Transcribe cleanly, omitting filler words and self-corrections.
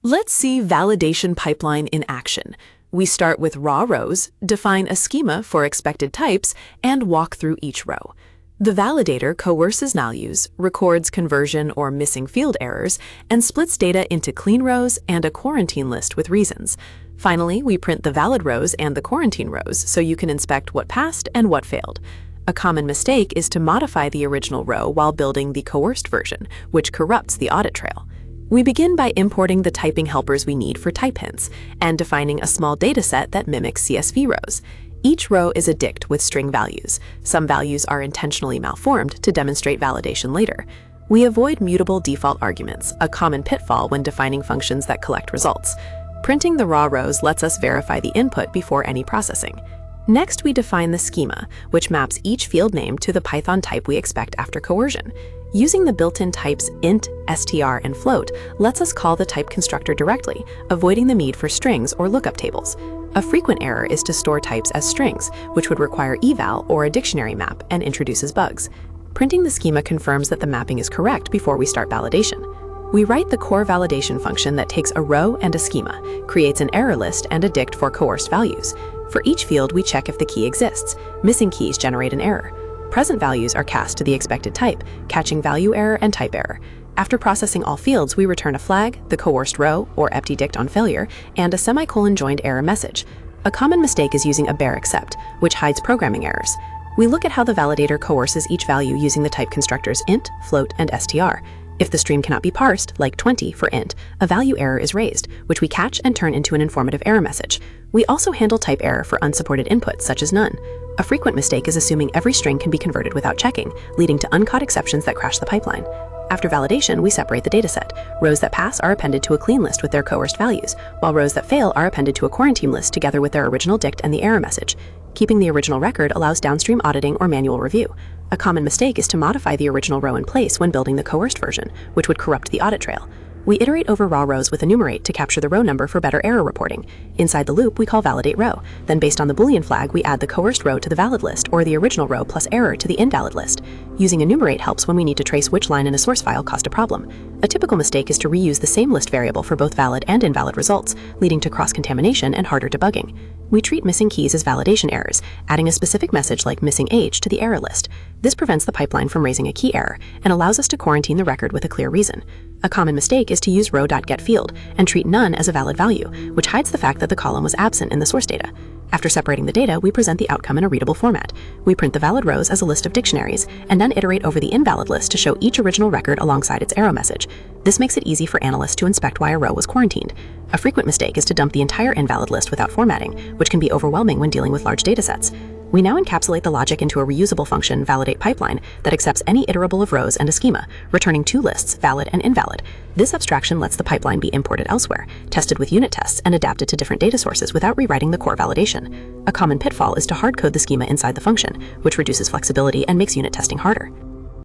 Let's see validation pipeline in action. We start with raw rows, define a schema for expected types, and walk through each row. The validator coerces values, records conversion or missing field errors, and splits data into clean rows and a quarantine list with reasons. Finally, we print the valid rows and the quarantine rows so you can inspect what passed and what failed. A common mistake is to modify the original row while building the coerced version, which corrupts the audit trail. We begin by importing the typing helpers we need for type hints and defining a small dataset that mimics CSV rows. Each row is a dict with string values. Some values are intentionally malformed to demonstrate validation later. We avoid mutable default arguments, a common pitfall when defining functions that collect results. Printing the raw rows lets us verify the input before any processing. Next, we define the schema, which maps each field name to the Python type we expect after coercion. Using the built-in types int, str, and float lets us call the type constructor directly, avoiding the need for strings or lookup tables. A frequent error is to store types as strings, which would require eval or a dictionary map and introduces bugs. Printing the schema confirms that the mapping is correct before we start validation. We write the core validation function that takes a row and a schema, creates an error list and a dict for coerced values. For each field, we check if the key exists. Missing keys generate an error. Present values are cast to the expected type, catching value error and type error. After processing all fields, we return a flag, the coerced row, or empty dict on failure, and a semicolon joined error message. A common mistake is using a bare except, which hides programming errors. We look at how the validator coerces each value using the type constructors int, float, and str. If the stream cannot be parsed, like 20 for int, a value error is raised, which we catch and turn into an informative error message. We also handle type error for unsupported inputs, such as none. A frequent mistake is assuming every string can be converted without checking, leading to uncaught exceptions that crash the pipeline. After validation, we separate the dataset. Rows that pass are appended to a clean list with their coerced values, while rows that fail are appended to a quarantine list together with their original dict and the error message. Keeping the original record allows downstream auditing or manual review. A common mistake is to modify the original row in place when building the coerced version, which would corrupt the audit trail. We iterate over raw rows with enumerate to capture the row number for better error reporting. Inside the loop, we call validate row. Then based on the Boolean flag, we add the coerced row to the valid list or the original row plus error to the invalid list. Using enumerate helps when we need to trace which line in a source file caused a problem. A typical mistake is to reuse the same list variable for both valid and invalid results, leading to cross-contamination and harder debugging. We treat missing keys as validation errors, adding a specific message like missing age to the error list. This prevents the pipeline from raising a key error and allows us to quarantine the record with a clear reason. A common mistake is to use row.getField and treat none as a valid value, which hides the fact that the column was absent in the source data. After separating the data, we present the outcome in a readable format. We print the valid rows as a list of dictionaries, and then iterate over the invalid list to show each original record alongside its arrow message. This makes it easy for analysts to inspect why a row was quarantined. A frequent mistake is to dump the entire invalid list without formatting, which can be overwhelming when dealing with large datasets. We now encapsulate the logic into a reusable function, validate pipeline, that accepts any iterable of rows and a schema, returning two lists, valid and invalid. This abstraction lets the pipeline be imported elsewhere, tested with unit tests, and adapted to different data sources without rewriting the core validation. A common pitfall is to hardcode the schema inside the function, which reduces flexibility and makes unit testing harder.